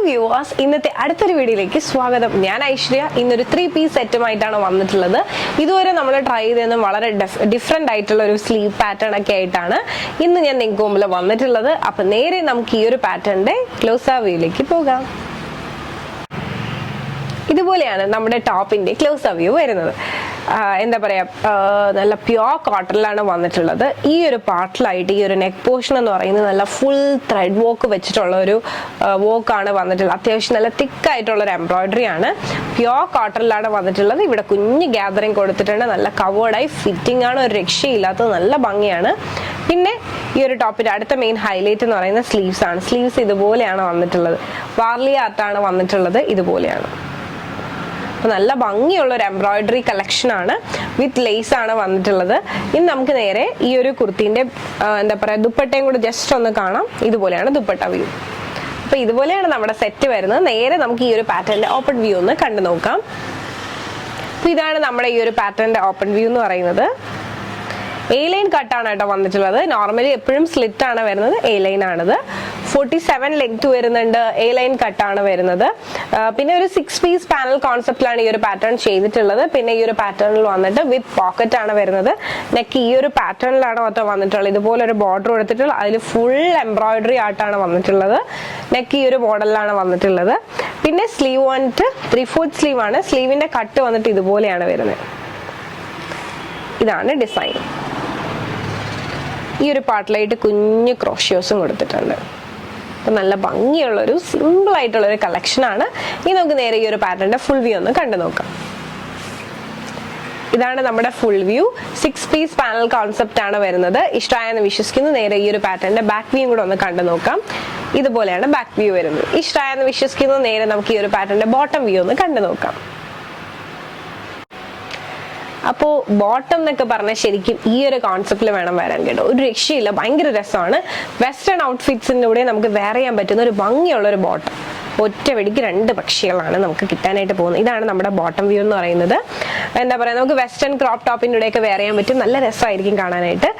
Viewers, ഇന്നത്തെ അടുത്തൊരു വീഡിയോയിലേക്ക് സ്വാഗതം. ഞാൻ ഐശ്വര്യ. ഇന്നൊരു 3-piece സെറ്റുമായിട്ടാണ് വന്നിട്ടുള്ളത്. ഇതുവരെ നമ്മൾ ട്രൈ ചെയ്തതെന്നും വളരെ ഡിഫറെന്റ് ആയിട്ടുള്ള ഒരു സ്ലീവ് പാറ്റേൺ ഒക്കെ ആയിട്ടാണ് ഇന്ന് ഞാൻ നിങ്ങൾക്ക് മുമ്പിൽ വന്നിട്ടുള്ളത്. അപ്പൊ നേരെ നമുക്ക് ഈ ഒരു പാറ്റേണിന്റെ ക്ലോസ് വ്യൂയിലേക്ക് പോകാം. ഇതുപോലെയാണ് നമ്മുടെ ടോപ്പിന്റെ ക്ലോസ് വ്യൂ വരുന്നത്. എന്താ പറയാ, നല്ല പ്യോർ കോട്ടണിലാണ് വന്നിട്ടുള്ളത്. ഈ ഒരു പാർട്ടിലായിട്ട് ഈ ഒരു നെക്ക് പോർഷൻ എന്ന് പറയുന്നത് നല്ല ഫുൾ ത്രെഡ് വർക്ക് വെച്ചിട്ടുള്ള ഒരു വർക്കാണ് വന്നിട്ടുള്ളത്. അത്യാവശ്യം നല്ല തിക്കായിട്ടുള്ള ഒരു എംബ്രോയിഡറി ആണ്. പ്യോർ കോട്ടണിലാണ് വന്നിട്ടുള്ളത്. ഇവിടെ കുഞ്ഞ് ഗ്യാദറിങ് കൊടുത്തിട്ടുണ്ട്. നല്ല കവേർഡായി ഫിറ്റിംഗ് ആണ്, ഒരു രക്ഷയില്ലാത്തത്, നല്ല ഭംഗിയാണ്. പിന്നെ ഈ ഒരു ടോപ്പിന്റെ അടുത്ത മെയിൻ ഹൈലൈറ്റ് എന്ന് പറയുന്നത് സ്ലീവ്സ് ആണ്. സ്ലീവ്സ് ഇതുപോലെയാണ് വന്നിട്ടുള്ളത്. വാർലി ആർട്ടാണ് വന്നിട്ടുള്ളത്. ഇതുപോലെയാണ്. നല്ല ഭംഗിയുള്ള ഒരു എംബ്രോയിഡറി കളക്ഷൻ ആണ്. വിത്ത് ലേസ് ആണ് വന്നിട്ടുള്ളത്. ഇനി നമുക്ക് നേരെ ഈ ഒരു കുർത്തിന്റെ എന്താ പറയാ ദുപ്പട്ടയും കൂടെ ജസ്റ്റ് ഒന്ന് കാണാം. ഇതുപോലെയാണ് ദുപ്പട്ട വ്യൂ. അപ്പൊ ഇതുപോലെയാണ് നമ്മുടെ സെറ്റ് വരുന്നത്. നേരെ നമുക്ക് ഈ ഒരു പാറ്റേണിന്റെ ഓപ്പൺ വ്യൂ ഒന്ന് കണ്ടു നോക്കാം. അപ്പൊ ഇതാണ് നമ്മുടെ ഈ ഒരു പാറ്റേണിന്റെ ഓപ്പൺ വ്യൂ എന്ന് പറയുന്നത്. എ ലൈൻ കട്ടാണ് കേട്ടോ വന്നിട്ടുള്ളത്. നോർമലി എപ്പോഴും സ്ലിറ്റ് ആണ് വരുന്നത്. എ ലൈൻ ആണിത്. 47 ലെങ്ത് വരുന്നുണ്ട്. എ ലൈൻ കട്ടാണ് വരുന്നത്. പിന്നെ ഒരു 6-piece പാനൽ കോൺസെപ്റ്റിലാണ് ഈ ഒരു പാറ്റേൺ ചെയ്തിട്ടുള്ളത്. പിന്നെ ഈ ഒരു പാറ്റേണിൽ വന്നിട്ട് വിത്ത് പോക്കറ്റ് ആണ് വരുന്നത്. നെക്ക് ഈ ഒരു പാറ്റേണിലാണ് മൊത്തം വന്നിട്ടുള്ളത്. ഇതുപോലെ ഒരു ബോർഡർ കൊടുത്തിട്ടുള്ള അതിൽ ഫുൾ എംബ്രോയിഡറി ആയിട്ടാണ് വന്നിട്ടുള്ളത്. നെക്ക് ഈ ഒരു മോഡലിലാണ് വന്നിട്ടുള്ളത്. പിന്നെ സ്ലീവ് വന്നിട്ട് 3/4 സ്ലീവ് ആണ്. സ്ലീവിന്റെ കട്ട് വന്നിട്ട് ഇതുപോലെയാണ് വരുന്നത്. ഇതാണ് ഡിസൈൻ. ഈ ഒരു പാർട്ടിലായിട്ട് കുഞ്ഞ് ക്രോഷ്യോസും കൊടുത്തിട്ടുണ്ട്. അപ്പൊ നല്ല ഭംഗിയുള്ളൊരു സിമ്പിൾ ആയിട്ടുള്ള ഒരു കളക്ഷൻ ആണ്. ഇനി നമുക്ക് നേരെ ഈ ഒരു പാറ്റേണിന്റെ ഫുൾ വ്യൂ ഒന്ന് കണ്ടു നോക്കാം. ഇതാണ് നമ്മുടെ full view. 6-piece panel concept ആണ് വരുന്നത്. ഇഷ്ടമായെന്ന് വിശ്വസിക്കുന്നു. നേരെ ഈ ഒരു പാറ്റേണിന്റെ ബാക്ക് വ്യൂ കൂടെ ഒന്ന് കണ്ടു നോക്കാം. ഇതുപോലെയാണ് ബാക്ക് വ്യൂ വരുന്നത്. ഇഷ്ടമായെന്ന് വിശ്വസിക്കുന്നു. നേരെ നമുക്ക് ഈ ഒരു പാറ്റേണിന്റെ ബോട്ടം വ്യൂ ഒന്ന് കണ്ടു നോക്കാം. അപ്പോ ബോട്ടം എന്നൊക്കെ പറഞ്ഞാൽ ശരിക്കും ഈ ഒരു കോൺസെപ്റ്റിൽ വേണം വരാൻ കേട്ടോ. ഒരു രക്ഷയില്ല, ഭയങ്കര രസമാണ്. വെസ്റ്റേൺ ഔട്ട്ഫിറ്റ്സിന്റെ കൂടെ നമുക്ക് വെയർ ചെയ്യാൻ പറ്റുന്ന ഒരു ഭംഗിയുള്ള ഒരു ബോട്ടം. ഒറ്റ വെടിക്ക് 2 പക്ഷികളാണ് നമുക്ക് കിട്ടാനായിട്ട് പോകുന്നത്. ഇതാണ് നമ്മുടെ ബോട്ടം വ്യൂ എന്ന് പറയുന്നത്. എന്താ പറയാ, നമുക്ക് വെസ്റ്റേൺ ക്രോപ്പ് ടോപ്പിന്റെ കൂടെയൊക്കെ വെയർ ചെയ്യാൻ പറ്റും. നല്ല രസമായിരിക്കും കാണാനായിട്ട്.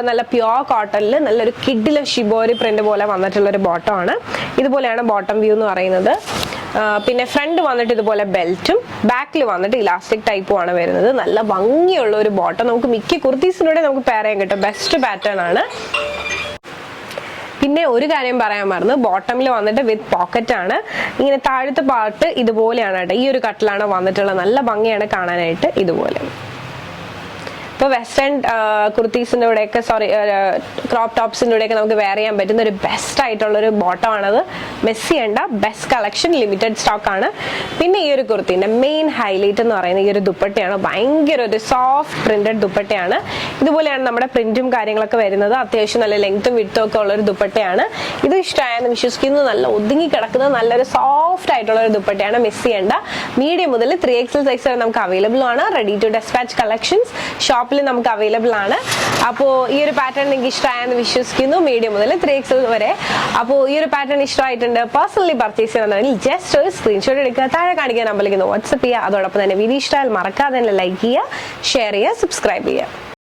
നല്ല പ്യോർ കോട്ടണിൽ നല്ലൊരു കിഡിലും ഷിബോരി പ്രിന്റ് പോലെ വന്നിട്ടുള്ള ഒരു ബോട്ടം ആണ്. ഇതുപോലെയാണ് ബോട്ടം വ്യൂ എന്ന് പറയുന്നത്. പിന്നെ ഫ്രണ്ട് വന്നിട്ട് ഇതുപോലെ ബെൽറ്റും ബാക്കിൽ വന്നിട്ട് ഇലാസ്റ്റിക് ടൈപ്പും ആണ് വരുന്നത്. നല്ല ഭംഗിയുള്ള ഒരു ബോട്ടം. നമുക്ക് മിക്ക കുർത്തീസിലൂടെ നമുക്ക് പെയർ ചെയ്യാൻ കിട്ടും. ബെസ്റ്റ് പാറ്റേൺ ആണ്. പിന്നെ ഒരു കാര്യം പറയാൻ മറന്നു, ബോട്ടമിൽ വന്നിട്ട് വിത്ത് പോക്കറ്റ് ആണ്. ഇങ്ങനെ താഴത്തെ പാർട്ട് ഇതുപോലെയാണ് കേട്ടോ. ഈ ഒരു കട്ടിലാണ് വന്നിട്ടുള്ളത്. നല്ല ഭംഗിയാണ് കാണാനായിട്ട്. ഇതുപോലെ ഇപ്പൊ വെസ്റ്റേൺ കുർത്തീസിന്റെ കൂടെയൊക്കെ ക്രോപ്പ് ടോപ്സിന്റെ കൂടെയൊക്കെ നമുക്ക് വെയർ ചെയ്യാൻ പറ്റുന്ന ഒരു ബെസ്റ്റ് ആയിട്ടുള്ള ഒരു ബോട്ടം ആണത്. മിസ് ചെയ്യേണ്ട. ബെസ്റ്റ് കളക്ഷൻ, ലിമിറ്റഡ് സ്റ്റോക്ക് ആണ്. പിന്നെ ഈ ഒരു കുർത്തിന്റെ മെയിൻ ഹൈലൈറ്റ് എന്ന് പറയുന്നത് ഈ ഒരു ദുപ്പട്ടയാണ്. ഭയങ്കര ഒരു സോഫ്റ്റ് പ്രിന്റഡ് ദുപ്പട്ടയാണ്. ഇതുപോലെയാണ് നമ്മുടെ പ്രിന്റും കാര്യങ്ങളൊക്കെ വരുന്നത്. അത്യാവശ്യം നല്ല ലെങ്ത്തും വിഡ്ത്തും ഒക്കെ ഉള്ള ഒരു ദുപ്പട്ടയാണ്. ഇത് ഇഷ്ടമായെന്ന് വിശ്വസിക്കുന്നു. നല്ല ഒതുങ്ങി കിടക്കുന്ന നല്ലൊരു സോഫ്റ്റ് ആയിട്ടുള്ള ഒരു ദുപ്പട്ടയാണ്. മിസ് ചെയ്യേണ്ട. മീഡിയം മുതൽ 3XL സൈസ് വരെ നമുക്ക് അവൈലബിൾ ആണ്. റെഡി ടു ഡെസ്പാച്ച് കളക്ഷൻസ് ഷോപ്പിൽ നമുക്ക് അവൈലബിൾ ആണ്. അപ്പോൾ ഈ ഒരു പാറ്റേൺ നിങ്ങൾക്ക് ഇഷ്ടമായെന്ന് വിശ്വസിക്കുന്നു. മീഡിയം മുതൽ 3XL വരെ. അപ്പോൾ ഈ ഒരു പാറ്റേൺ ഇഷ്ടമായിട്ടുണ്ട്, പേഴ്സണലി പർച്ചേസ് ചെയ്യണമെന്നുണ്ടെങ്കിൽ ജസ്റ്റ് ഒരു സ്ക്രീൻഷോട്ട് എടുക്കുക. താഴെ കാണിക്കാൻ നമ്പറിലേക്ക് വാട്സ്ആപ്പ് ചെയ്യുക. അതോടൊപ്പം തന്നെ വീഡിയോ ഇഷ്ടമായാൽ മറക്കാതെ തന്നെ ലൈക്ക് ചെയ്യുക, ഷെയർ ചെയ്യുക, സബ്സ്ക്രൈബ് ചെയ്യുക.